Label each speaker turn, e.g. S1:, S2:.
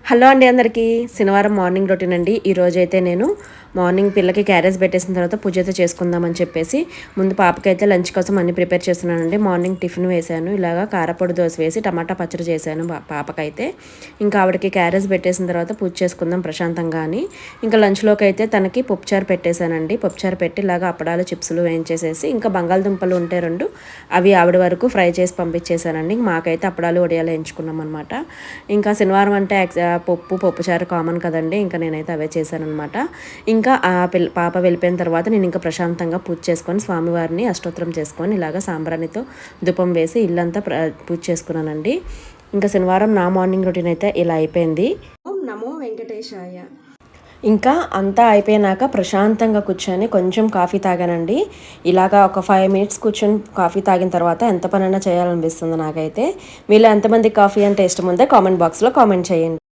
S1: Hello అండి అందరికీ శనివారం మార్నింగ్ రొటీన్ అండి. ఈరోజైతే నేను మార్నింగ్ పిల్లకి క్యారేజ్ పెట్టేసిన తర్వాత పూజ అయితే చేసుకుందామని చెప్పేసి ముందు పాపకైతే లంచ్ కోసం అన్ని ప్రిపేర్ చేస్తున్నానండి. మార్నింగ్ టిఫిన్ వేశాను, ఇలాగా కారపొడి దోశ వేసి టమాటా పచ్చడి చేశాను పాపకైతే. ఇంకా ఆవిడకి క్యారేజ్ పెట్టేసిన తర్వాత పూజ చేసుకుందాం ప్రశాంతంగా అని ఇంకా లంచ్లోకి అయితే తనకి పప్పుచారు పెట్టేశానండి. పప్పుచారు పెట్టి ఇలాగా అప్పడాలు చిప్స్లు వేయించేసేసి ఇంకా బంగాళదుంపలు ఉంటే రెండు అవి ఆవిడ వరకు ఫ్రై చేసి పంపించేశానండి. మాకైతే అప్పడాలు వడియాలు వేయించుకున్నాం అనమాట. ఇంకా శనివారం అంటే పప్పుచారు కామన్ కదండి, ఇంకా నేనైతే అవే చేశానమాట. ఇంకా ఆ పాప వెళ్ళిపోయిన తర్వాత నేను ఇంకా ప్రశాంతంగా పూజ చేసుకొని స్వామివారిని అష్టోత్తరం చేసుకొని ఇలాగ సాంబ్రాణితో ధూపం వేసి ఇల్లంతా పూజ చేసుకున్నానండి. ఇంకా శనివారం నా మార్నింగ్ రొటీన్ అయితే ఇలా అయిపోయింది. నమో వెంకటేశాయ. ఇంకా అంతా అయిపోయినాక ప్రశాంతంగా కూర్చొని కొంచెం కాఫీ తాగానండి. ఇలాగా ఒక 5 మినిట్స్ కూర్చొని కాఫీ తాగిన తర్వాత ఎంత పనైనా చేయాలనిపిస్తుంది నాకైతే. మీలో ఎంతమంది కాఫీ అంటే ఇష్టం ఉందో కామెంట్ బాక్స్లో కామెంట్ చేయండి.